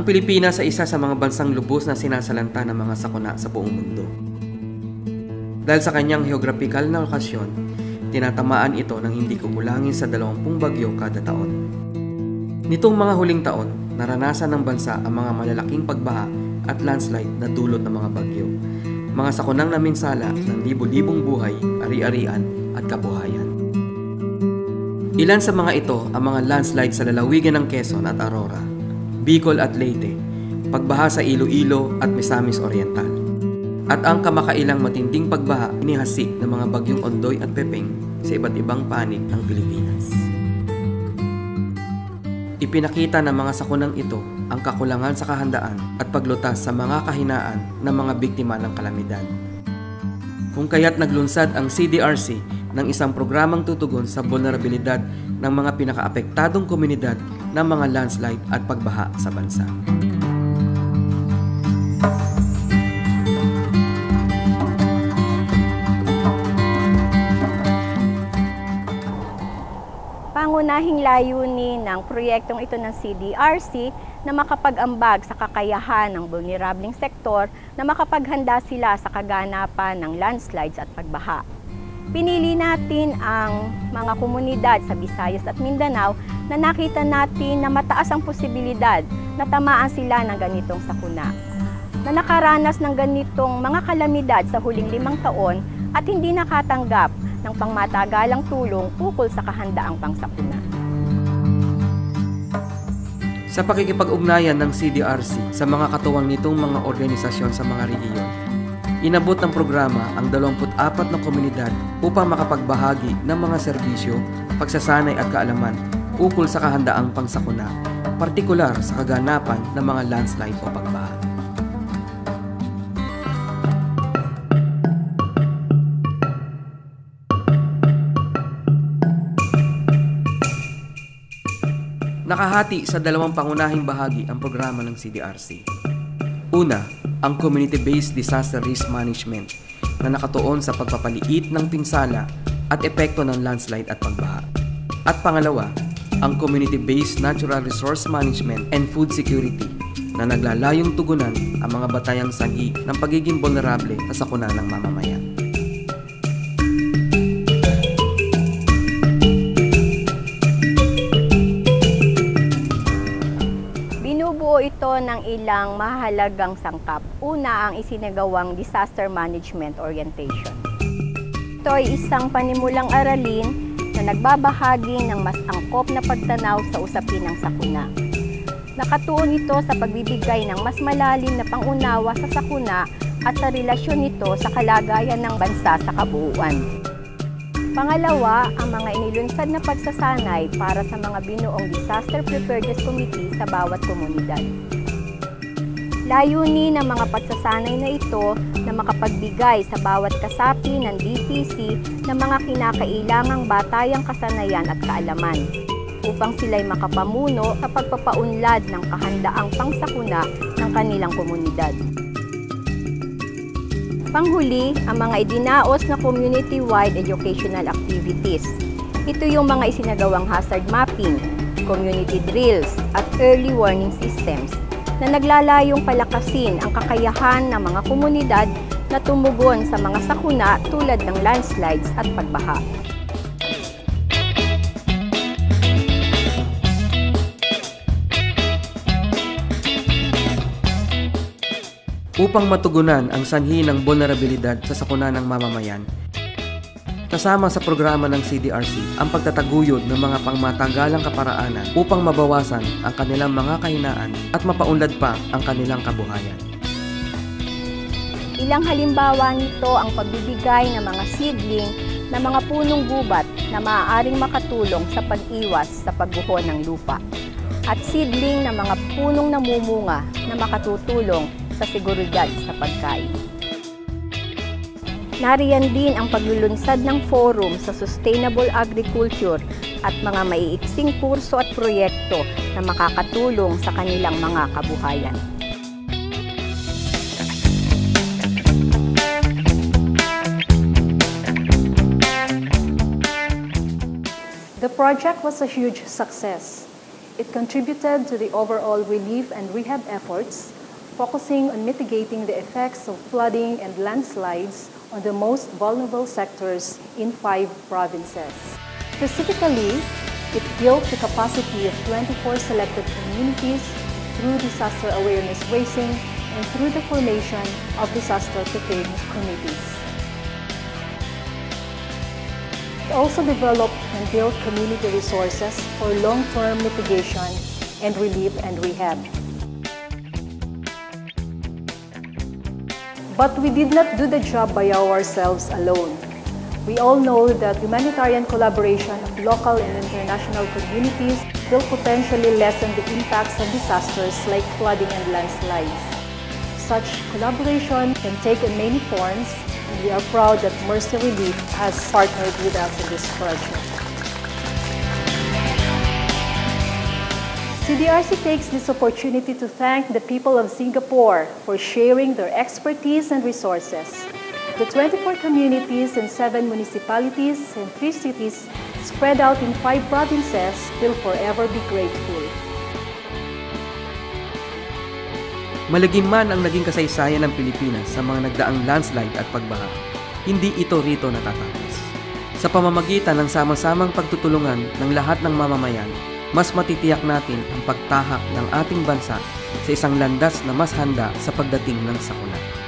Pilipinas ay isa sa mga bansang lubos na sinasalanta ng mga sakuna sa buong mundo. Dahil sa kanyang geographical na lokasyon, tinatamaan ito ng hindi kukulangin sa 20 bagyo kada taon. Nitong mga huling taon, naranasan ng bansa ang mga malalaking pagbaha at landslide na dulot ng mga bagyo. Mga sakunang naminsala ng libo-libong buhay, ari-arian at kabuhayan. Ilan sa mga ito ang mga landslide sa lalawigan ng Quezon at Aurora, Bicol at Leyte, pagbaha sa Iloilo at Misamis Oriental, at ang kamakailang matinding pagbaha inihasik ng mga bagyong Ondoy at Pepeng sa iba't ibang panig ng Pilipinas. Ipinakita ng mga sakunang ito ang kakulangan sa kahandaan at paglutas sa mga kahinaan ng mga biktima ng kalamidad. Kung kaya't naglunsad ang CDRC ng isang programang tutugon sa vulnerabilidad ng mga pinakaapektadong komunidad ng mga landslide at pagbaha sa bansa. Pangunahing layunin ng proyektong ito ng CDRC na makapag-ambag sa kakayahan ng vulnerableng sektor na makapaghanda sila sa kaganapan ng landslides at pagbaha. Pinili natin ang mga komunidad sa Visayas at Mindanao na nakita natin na mataas ang posibilidad na tamaan sila ng ganitong sakuna, na nakaranas ng ganitong mga kalamidad sa huling 5 taon at hindi nakatanggap ng pangmatagalang tulong ukol sa kahandaang pangsakuna. Sa pakikipag-ugnayan ng CDRC sa mga katuwang nitong mga organisasyon sa mga rehiyon, inabot ng programa ang 24 na komunidad upang makapagbahagi ng mga serbisyo, pagsasanay at kaalaman ukol sa kahandaang pangsakuna, partikular sa kaganapan ng mga landslide o pagbaha. Nakahati sa 2 pangunahing bahagi ang programa ng CDRC. Una, ang Community-Based Disaster Risk Management na nakatuon sa pagpapaliit ng pinsala at epekto ng landslide at pagbaha. At pangalawa, ang Community-Based Natural Resource Management and Food Security na naglalayong tugunan ang mga batayang sanhi ng pagiging vulnerable sa sakuna ng mamamayan. Binubuo ito ng ilang mahalagang sangkap. Una, ang isinagawang Disaster Management Orientation. Ito ay isang panimulang aralin na nagbabahagi ng mas angkop na pagtanaw sa usapin ng sakuna. Nakatuon ito sa pagbibigay ng mas malalim na pangunawa sa sakuna at sa relasyon nito sa kalagayan ng bansa sa kabuuan. Pangalawa, ang mga inilunsad na pagsasanay para sa mga binuong Disaster Preparedness Committee sa bawat komunidad. Layunin ng mga pagsasanay na ito na makapagbigay sa bawat kasapi ng DPC ng mga kinakailangang batayang kasanayan at kaalaman upang sila'y makapamuno sa pagpapaunlad ng kahandaang pangsakuna ng kanilang komunidad. Panghuli, ang mga idinaos na community-wide educational activities. Ito yung mga isinagawang hazard mapping, community drills, at early warning systems na naglalayong palakasin ang kakayahan ng mga komunidad na tumugon sa mga sakuna tulad ng landslides at pagbaha. Upang matugunan ang sanhi ng vulnerabilidad sa sakuna ng mamamayan, kasama sa programa ng CDRC ang pagtataguyod ng mga pangmatagalang kaparaanan upang mabawasan ang kanilang mga kahinaan at mapaunlad pa ang kanilang kabuhayan. Ilang halimbawa nito ang pagbibigay ng mga seedling na mga punong gubat na maaaring makatulong sa pag-iwas sa pagguho ng lupa at seedling ng mga punong namumunga na makatutulong sa seguridad sa pagkain. Nariyan din ang paglulunsad ng forum sa sustainable agriculture at mga maiiksing kurso at proyekto na makakatulong sa kanilang mga kabuhayan. The project was a huge success. It contributed to the overall relief and rehab efforts, focusing on mitigating the effects of flooding and landslides on the most vulnerable sectors in 5 provinces. Specifically, it built the capacity of 24 selected communities through disaster awareness raising and through the formation of disaster preparedness committees. It also developed and built community resources for long-term mitigation and relief and rehab. But we did not do the job by ourselves alone. We all know that humanitarian collaboration of local and international communities will potentially lessen the impacts of disasters like flooding and landslides. Such collaboration can take on many forms, and we are proud that Mercy Relief has partnered with us in this project. CDRC takes this opportunity to thank the people of Singapore for sharing their expertise and resources. The 24 communities in 7 municipalities and 3 cities spread out in 5 provinces will forever be grateful. Malagim man ang naging kasaysayan ng Pilipinas sa mga nagdaang landslide at pagbaha, hindi ito rito natatapos. Sa pamamagitan ng sama-samang pagtutulungan ng lahat ng mamamayan, mas matitiyak natin ang pagtahak ng ating bansa sa isang landas na mas handa sa pagdating ng sakuna.